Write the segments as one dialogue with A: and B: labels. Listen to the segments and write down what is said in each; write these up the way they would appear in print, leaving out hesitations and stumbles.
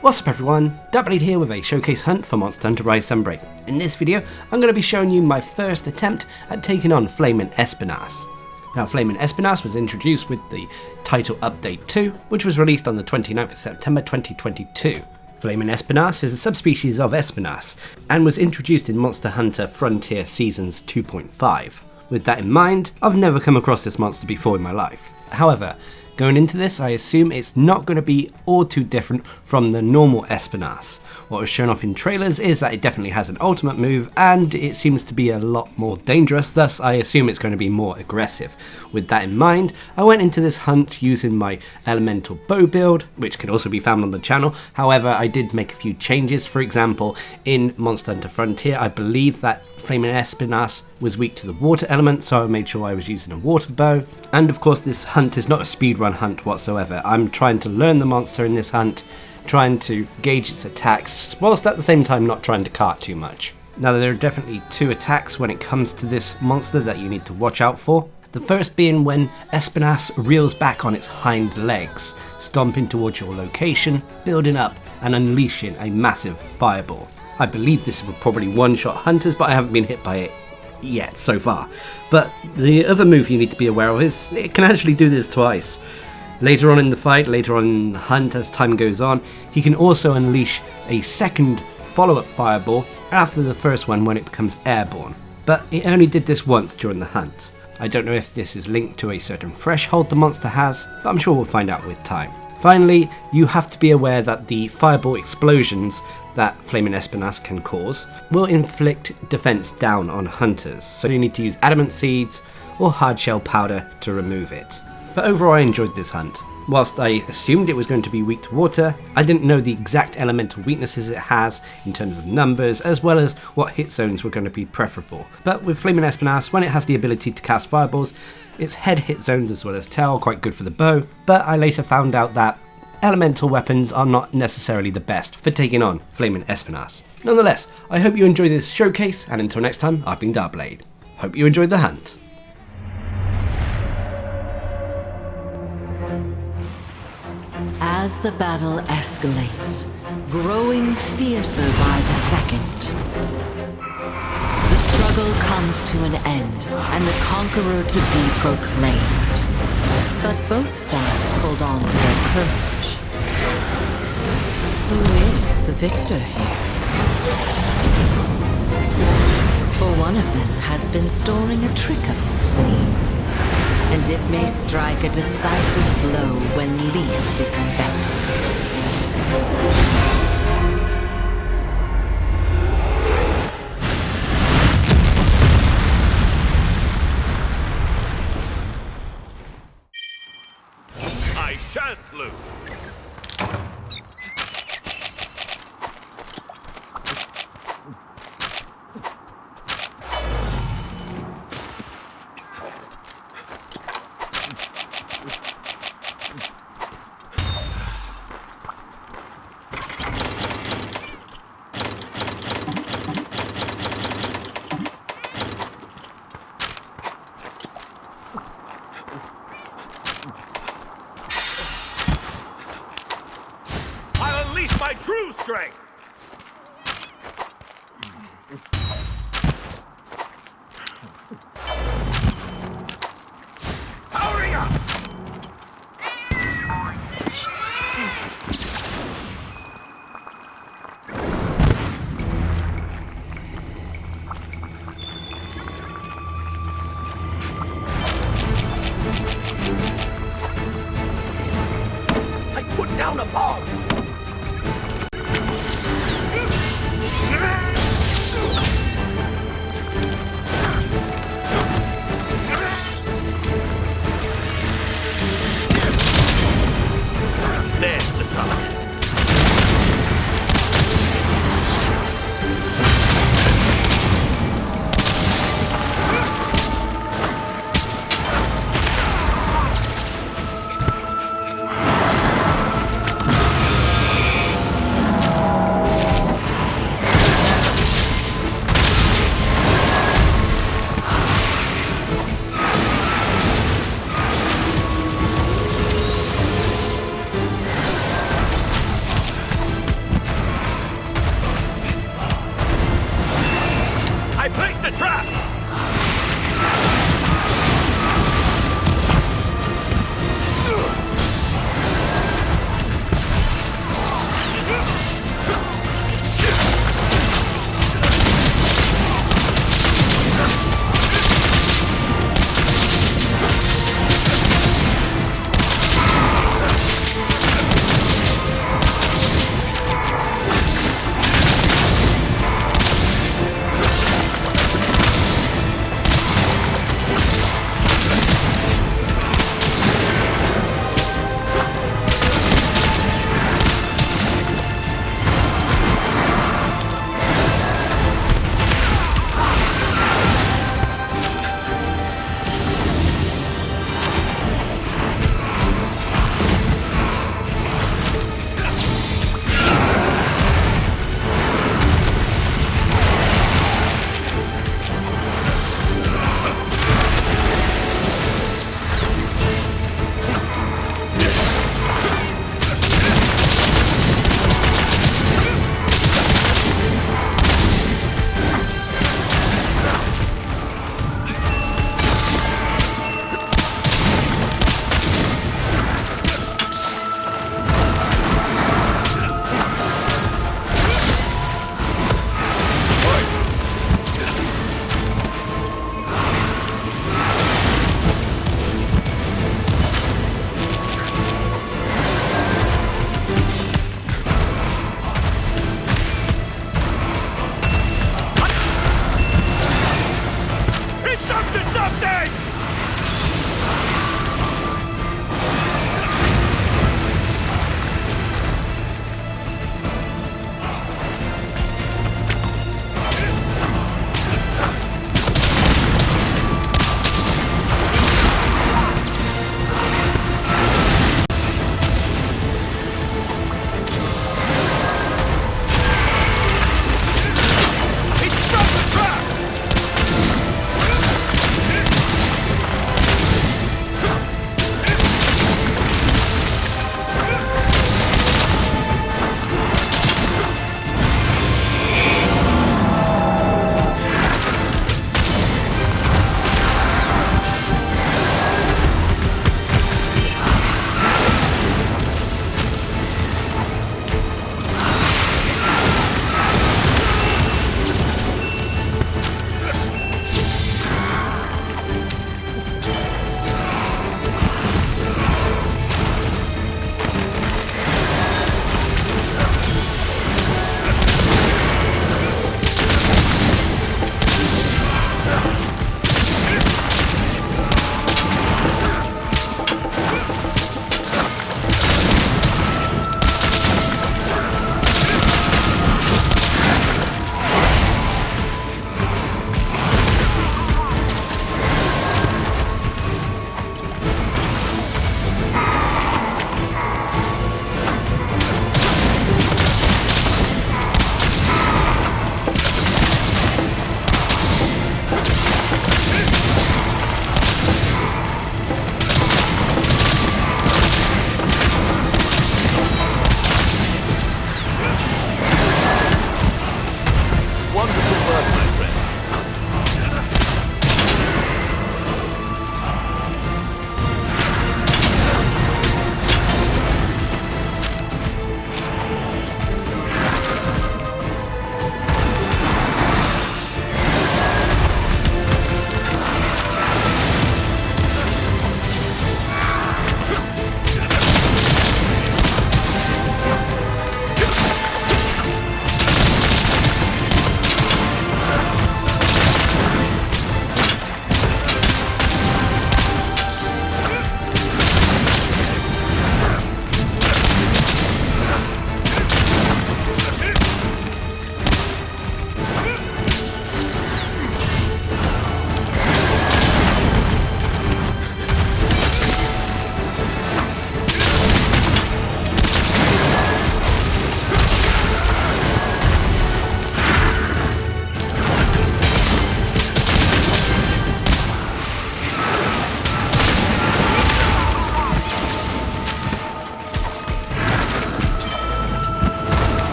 A: What's up everyone, Darcblade here with a showcase hunt for Monster Hunter Rise Sunbreak. In this video, I'm going to be showing you my first attempt at taking on Flaming Espinas. Now Flaming Espinas was introduced with the title Update 2, which was released on the 29th of September 2022. Flaming Espinas is a subspecies of Espinas, and was introduced in Monster Hunter Frontier Seasons 2.5. With that in mind, I've never come across this monster before in my life. However, going into this, I assume it's not going to be all too different from the normal Espinas. What was shown off in trailers is that it definitely has an ultimate move, and it seems to be a lot more dangerous, thus I assume it's going to be more aggressive. With that in mind, I went into this hunt using my elemental bow build, which can also be found on the channel. However, I did make a few changes. For example, in Monster Hunter Frontier, I believe that Flaming Espinas was weak to the water element, so I made sure I was using a water bow. And of course, this hunt is not a speedrun hunt whatsoever. I'm trying to learn the monster in this hunt, trying to gauge its attacks, whilst at the same time not trying to cart too much. Now, there are definitely two attacks when it comes to this monster that you need to watch out for. The first being when Espinas reels back on its hind legs, stomping towards your location, building up and unleashing a massive fireball. I believe this will probably one-shot hunters, but I haven't been hit by it yet so far. But the other move you need to be aware of is it can actually do this twice. Later on in the fight, later on in the hunt, as time goes on, he can also unleash a second follow-up fireball after the first one when it becomes airborne. But it only did this once during the hunt. I don't know if this is linked to a certain threshold the monster has, but I'm sure we'll find out with time. Finally, you have to be aware that the fireball explosions that Flaming Espinas can cause will inflict defense down on hunters, so you need to use adamant seeds or hardshell powder to remove it. But overall, I enjoyed this hunt. Whilst I assumed it was going to be weak to water, I didn't know the exact elemental weaknesses it has in terms of numbers, as well as what hit zones were going to be preferable. But with Flaming Espinas, when it has the ability to cast fireballs, its head hit zones as well as tail are quite good for the bow, but I later found out that elemental weapons are not necessarily the best for taking on Flaming Espinas. Nonetheless, I hope you enjoyed this showcase, and until next time, I've been Darcblade. Hope you enjoyed the hunt.
B: As the battle escalates, growing fiercer by the second, the struggle comes to an end, and the conqueror to be proclaimed. But both sides hold on to their courage. Who is the victor here? For one of them has been storing a trick up its sleeve, and it may strike a decisive blow when least expected.
C: I shan't lose. Unleash my true strength! Powering up! I put down a bomb! There's the target.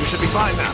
C: should be fine now.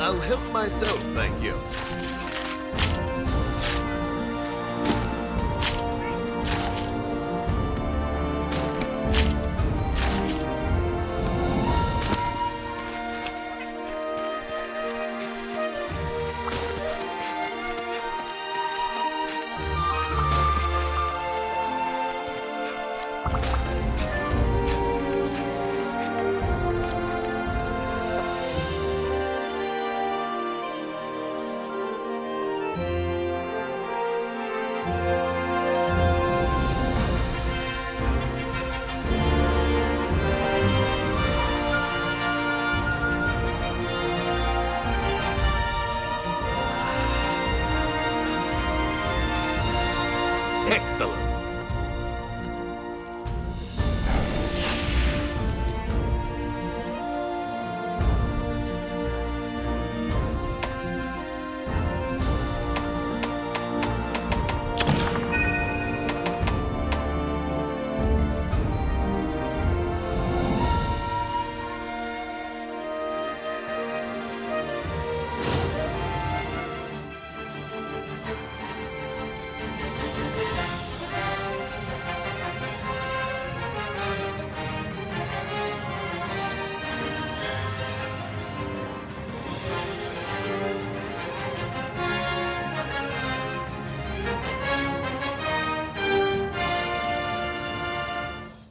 C: I'll help myself, thank you. Excellent.